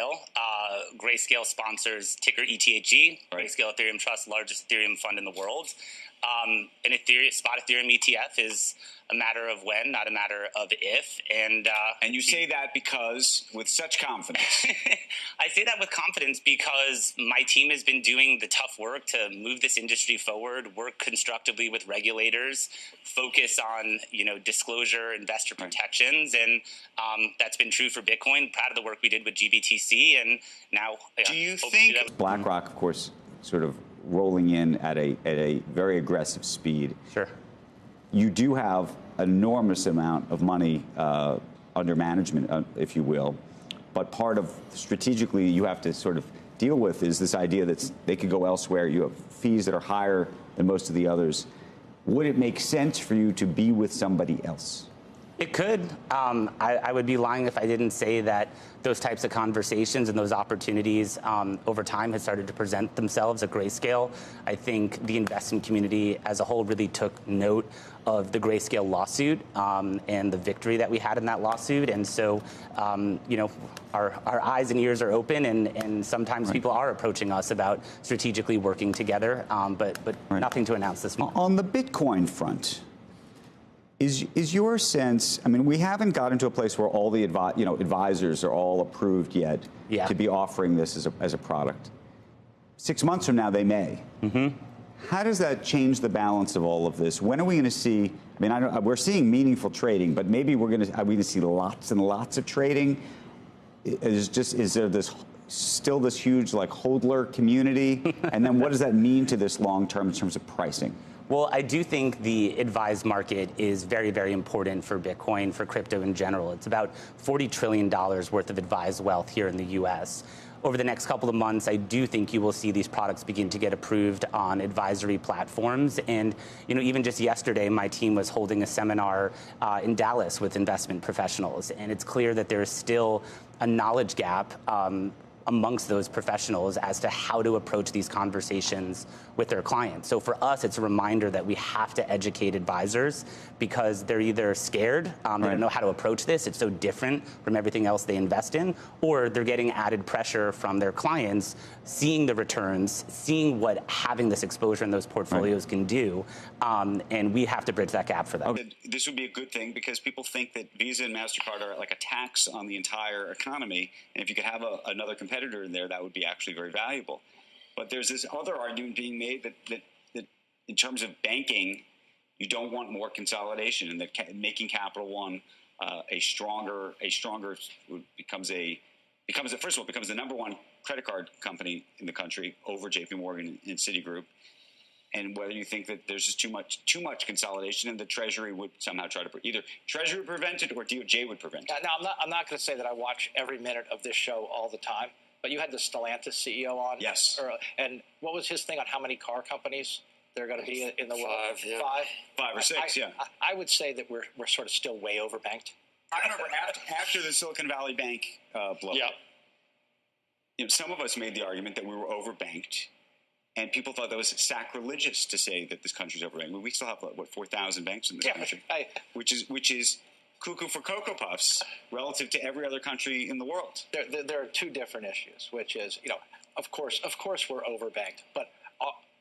Grayscale. Grayscale sponsors ticker ETHE, Grayscale Ethereum Trust, largest Ethereum fund in the world. An Ethereum, spot Ethereum ETF is a matter of when, not a matter of if. And you say that because with such confidence. I say that with confidence because my team has been doing the tough work to move this industry forward, work constructively with regulators, focus on disclosure, investor protections, and that's been true for Bitcoin. Proud of the work we did with GBTC, and now do you think BlackRock, of course, sort of rolling in at a very aggressive speed? Sure. You do have an enormous amount of money under management, if you will, but part of strategically you have to sort of deal with is this idea that they could go elsewhere. You have fees that are higher than most of the others. Would it make sense for you to be with somebody else? It could. I would be lying if I didn't say that those types of conversations and those opportunities over time has started to present themselves at Grayscale. I think the investment community as a whole really took note of the Grayscale lawsuit and the victory that we had in that lawsuit. And so, our eyes and ears are open, and sometimes people are approaching us about strategically working together, but nothing to announce this morning. On the Bitcoin front, is your sense, I mean, we haven't gotten to a place where all the advisors are all approved yet to be offering this as a product. 6 months from now, they may. Mm-hmm. How does that change the balance of all of this? When are we going to see, I mean, we're seeing meaningful trading, but maybe are we going to see lots and lots of trading? Is there still this huge hodler community? And then what does that mean to this long term in terms of pricing? Well, I do think the advised market is very, very important for Bitcoin, for crypto in general. It's about $40 trillion worth of advised wealth here in the U.S. Over the next couple of months, I do think you will see these products begin to get approved on advisory platforms. And, even just yesterday, my team was holding a seminar in Dallas with investment professionals. And it's clear that there is still a knowledge gap amongst those professionals as to how to approach these conversations with their clients. So for us, it's a reminder that we have to educate advisors because they're either scared, they don't know how to approach this, it's so different from everything else they invest in, or they're getting added pressure from their clients, seeing the returns, seeing what having this exposure in those portfolios can do, and we have to bridge that gap for them. This would be a good thing because people think that Visa and MasterCard are like a tax on the entire economy, and if you could have another competitor in there, that would be actually very valuable. But there's this other argument being made that in terms of banking, you don't want more consolidation, and that making Capital One a stronger becomes the number one credit card company in the country over JP Morgan and Citigroup. And whether you think that there's just too much consolidation, and the Treasury would somehow try to either Treasury would prevent it or DOJ would prevent it. Now, I'm not going to say that I watch every minute of this show all the time, but you had the Stellantis CEO on. Yes. And what was his thing on how many car companies there are going to be in the world? Five or six, yeah. I would say that we're sort of still way overbanked. I remember after the Silicon Valley Bank blow up, some of us made the argument that we were overbanked. And people thought that was sacrilegious to say that this country's overbanked. I mean, we still have 4,000 banks in this country, which is cuckoo for Cocoa Puffs relative to every other country in the world. There are two different issues, which is of course we're overbanked, but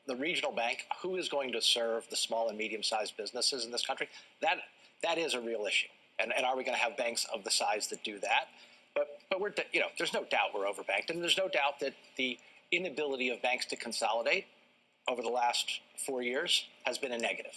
the regional bank, who is going to serve the small and medium-sized businesses in this country? That is a real issue. And are we going to have banks of the size that do that? But we're there's no doubt we're overbanked, and there's no doubt that the inability of banks to consolidate over the last 4 years has been a negative.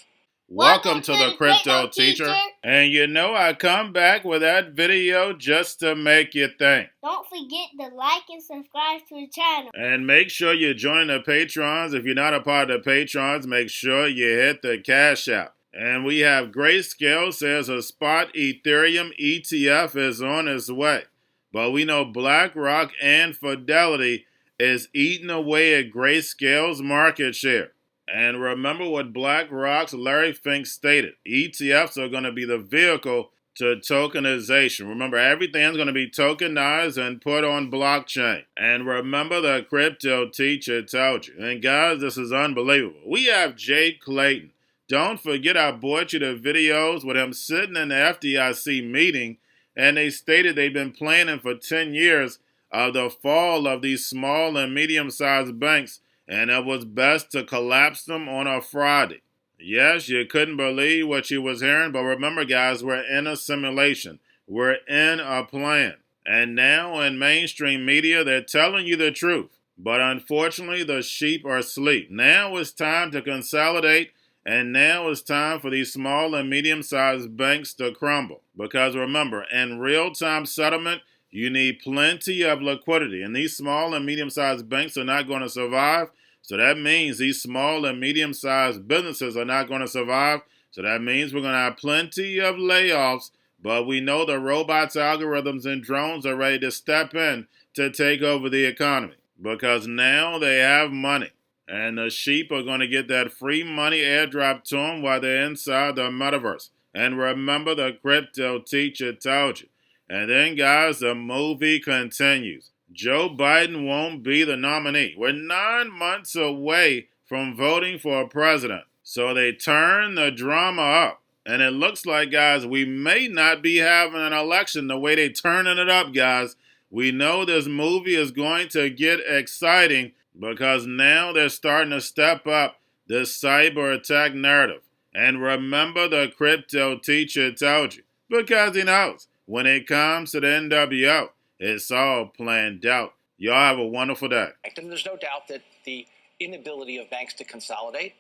Welcome to the Crypto Teacher. And I come back with that video just to make you think. Don't forget to like and subscribe to the channel. And make sure you join the Patrons. If you're not a part of the Patrons, make sure you hit the Cash App. And we have Grayscale says a spot Ethereum ETF is on its way. But we know BlackRock and Fidelity is eating away at Grayscale's market share. And remember what BlackRock's Larry Fink stated. ETFs are going to be the vehicle to tokenization. Remember, everything's going to be tokenized and put on blockchain. And remember the Crypto Teacher told you. And guys, this is unbelievable. We have Clayton. Don't forget I brought you the videos with him sitting in the FDIC meeting, and they stated they've been planning for 10 years of the fall of these small and medium-sized banks, and it was best to collapse them on a Friday. Yes, you couldn't believe what you was hearing, but remember, guys, we're in a simulation. We're in a plan. And now in mainstream media, they're telling you the truth. But unfortunately, the sheep are asleep. Now it's time to consolidate, and now it's time for these small and medium-sized banks to crumble. Because remember, in real-time settlement, you need plenty of liquidity. And these small and medium-sized banks are not going to survive. So that means these small and medium-sized businesses are not going to survive. So that means we're going to have plenty of layoffs. But we know the robots, algorithms, and drones are ready to step in to take over the economy. Because now they have money. And the sheep are going to get that free money airdrop to them while they're inside the metaverse. And remember, the crypto teacher told you. And then, guys, the movie continues. Joe Biden won't be the nominee. We're 9 months away from voting for a president. So they turn the drama up. And it looks like, guys, we may not be having an election the way they turning it up, guys. We know this movie is going to get exciting because now they're starting to step up this cyber attack narrative. And remember, the crypto teacher told you. Because he knows when it comes to the NWO, it's all planned out. Y'all have a wonderful day. And there's no doubt that the inability of banks to consolidate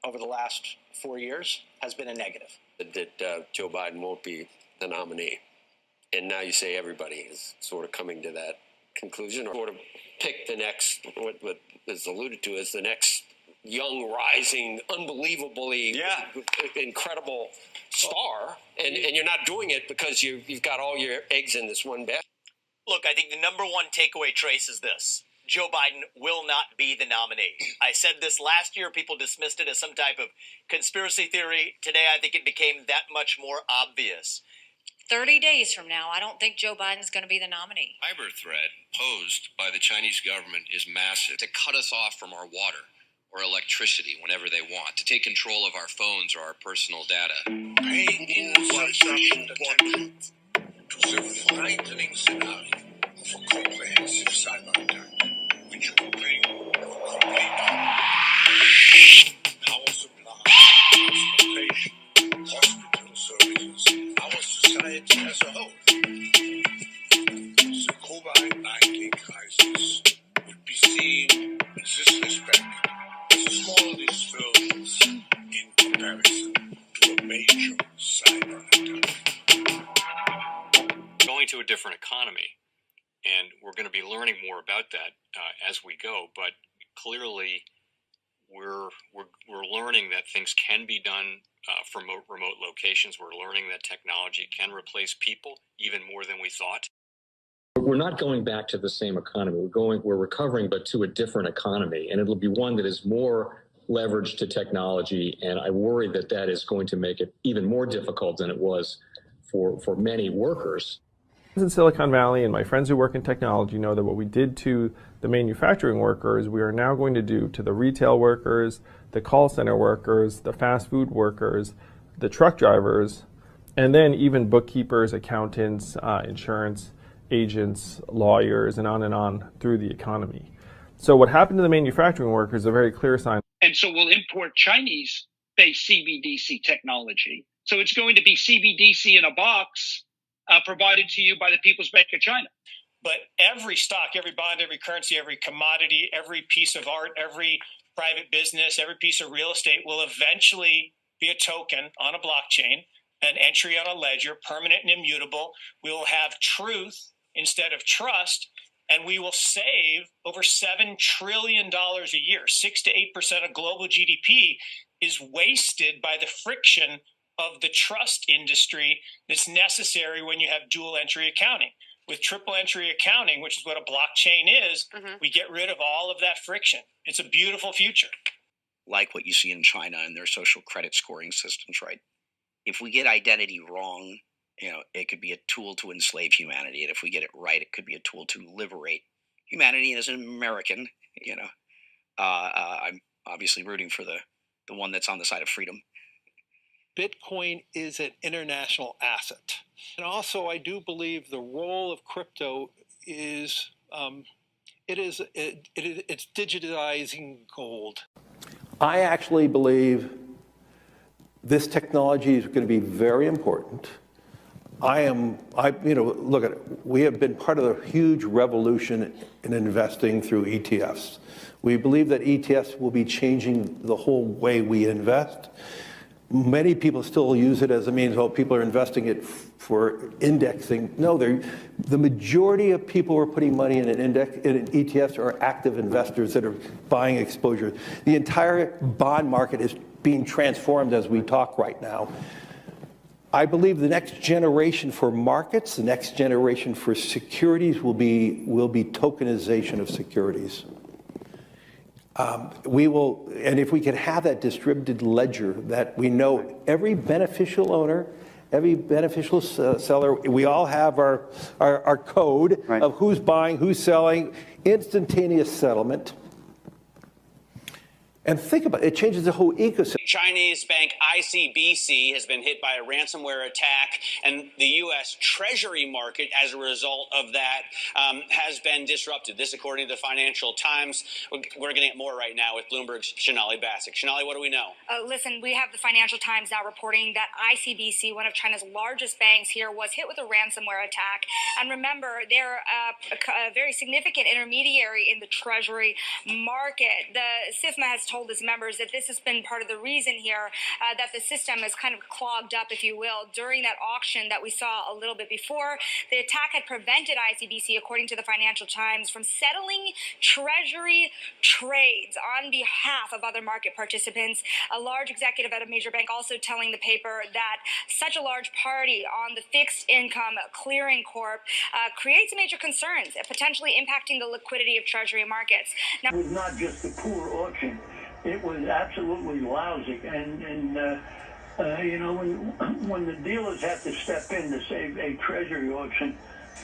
over the last 4 years has been a negative. That Joe Biden won't be the nominee. And now you say everybody is sort of coming to that conclusion, or sort of pick the next, what is alluded to as the next young, rising, unbelievably incredible star. And you're not doing it because you've got all your eggs in this one basket. Look, I think the number one takeaway, Trace, is this. Joe Biden will not be the nominee. I said this last year. People dismissed it as some type of conspiracy theory. Today, I think it became that much more obvious. 30 days from now, I don't think Joe Biden's going to be the nominee. Cyber threat posed by the Chinese government is massive. To cut us off from our water or electricity whenever they want, to take control of our phones or our personal data. Pay insufficient attention to the frightening scenario of a comprehensive cyber attack, which will bring complete power supply, transportation, hospital services, our society as a whole. The COVID-19 crisis would be seen in this respect as a small disturbance in comparison to a major cyber attack. Going to a different economy, and we're going to be learning more about that as we go. But clearly, we're learning that things can be done from remote locations. We're learning that technology can replace people even more than we thought. We're not going back to the same economy. We're recovering, but to a different economy, and it'll be one that is more leveraged to technology. And I worry that that is going to make it even more difficult than it was for many workers. In Silicon Valley, and my friends who work in technology know that what we did to the manufacturing workers, we are now going to do to the retail workers, the call center workers, the fast food workers, the truck drivers, and then even bookkeepers, accountants, insurance agents, lawyers, and on through the economy. So what happened to the manufacturing workers is a very clear sign. And so we'll import Chinese-based CBDC technology. So it's going to be CBDC in a box, provided to you by the People's Bank of China. But every stock, every bond, every currency, every commodity, every piece of art, every private business, every piece of real estate will eventually be a token on a blockchain, an entry on a ledger, permanent and immutable. We will have truth instead of trust, and we will save over $7 trillion a year. 6 to 8% of global GDP is wasted by the friction of the trust industry that's necessary when you have dual entry accounting. With triple entry accounting, which is what a blockchain is, we get rid of all of that friction. It's a beautiful future. Like what you see in China and their social credit scoring systems, right? If we get identity wrong, it could be a tool to enslave humanity. And if we get it right, it could be a tool to liberate humanity. And as an American, I'm obviously rooting for the one that's on the side of freedom. Bitcoin is an international asset. And also, I do believe the role of crypto is It's digitizing gold. I actually believe this technology is going to be very important. Look at it. We have been part of a huge revolution in investing through ETFs. We believe that ETFs will be changing the whole way we invest. Many people still use it as a means, well, people are investing it for indexing. No, the majority of people who are putting money in in ETFs are active investors that are buying exposure. The entire bond market is being transformed as we talk right now. I believe the next generation for markets, the next generation for securities will be tokenization of securities. And if we can have that distributed ledger that we know every beneficial owner, every beneficial seller, we all have our code of who's buying, who's selling, instantaneous settlement. And think about it, it changes the whole ecosystem. Chinese bank ICBC has been hit by a ransomware attack, and the U.S. Treasury market, as a result of that, has been disrupted. This, according to the Financial Times. We're getting it more right now with Bloomberg's Shonali Basak. Shonali, what do we know? Listen, we have the Financial Times now reporting that ICBC, one of China's largest banks here, was hit with a ransomware attack. And remember, they're a very significant intermediary in the Treasury market. The SIFMA has told its members that this has been part of the reason here that the system is kind of clogged up, if you will, during that auction that we saw a little bit before. The attack had prevented ICBC, according to the Financial Times, from settling Treasury trades on behalf of other market participants. A large executive at a major bank also telling the paper that such a large party on the fixed income clearing corp creates major concerns, potentially impacting the liquidity of Treasury markets. Now, it was not just a poor auction. It was absolutely lousy, and when the dealers have to step in to save a treasury auction,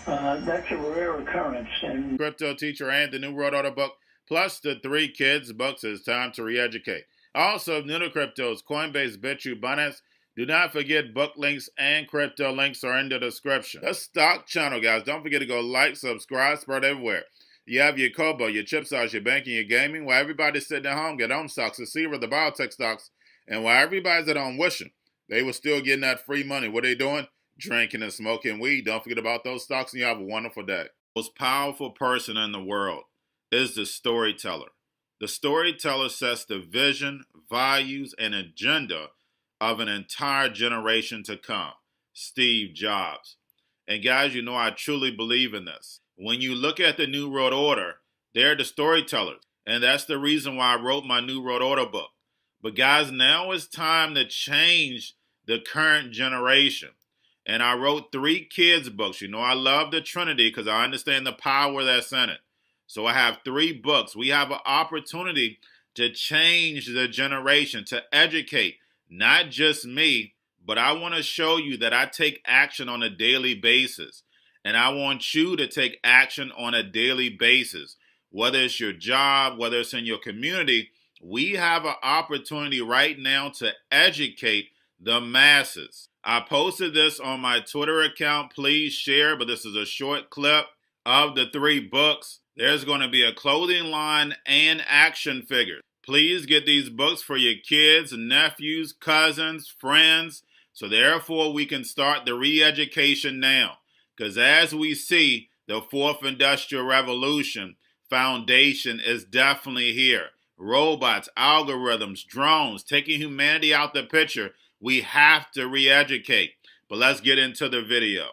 that's a rare occurrence. And Cryptoteacher and the new World Order book, plus the 3 kids books, It's Time to Re-Educate. Also, new to cryptos, Coinbase, Bitrue, Binance. Do not forget book links and crypto links are in the description. The stock channel, guys. Don't forget to go like, subscribe, spread everywhere. You have your Kobo, your chip stocks, your banking, your gaming. While everybody's sitting at home, get on stocks, the Seaver, the biotech stocks. And while everybody's at home wishing, they were still getting that free money. What are they doing? Drinking and smoking weed. Don't forget about those stocks, and you have a wonderful day. The most powerful person in the world is the storyteller. The storyteller sets the vision, values, and agenda of an entire generation to come. Steve Jobs. And guys, I truly believe in this. When you look at the New World Order, they're the storytellers. And that's the reason why I wrote my New World Order book. But guys, now it's time to change the current generation. And I wrote 3 kids books. I love the Trinity because I understand the power that's in it. So I have 3 books. We have an opportunity to change the generation, to educate, not just me, but I want to show you that I take action on a daily basis. And I want you to take action on a daily basis. Whether it's your job, whether it's in your community, we have an opportunity right now to educate the masses. I posted this on my Twitter account. Please share, but this is a short clip of the 3 books. There's going to be a clothing line and action figures. Please get these books for your kids, nephews, cousins, friends, so therefore we can start the re-education now. Because as we see, the 4th Industrial Revolution foundation is definitely here. Robots, algorithms, drones, taking humanity out the picture. We have to re-educate. But let's get into the video.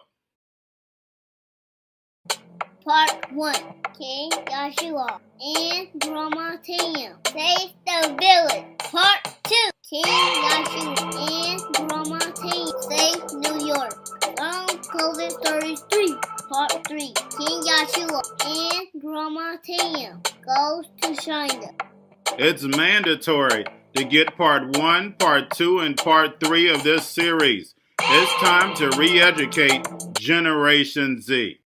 Part 1. King Joshua and Grandma Tam save the village. Part 2. King Joshua and Grandma Tam save New York from COVID-33. Part 3. King Joshua and Grandma Tam goes to China. It's mandatory to get part 1, part 2, and part 3 of this series. It's time to re-educate Generation Z.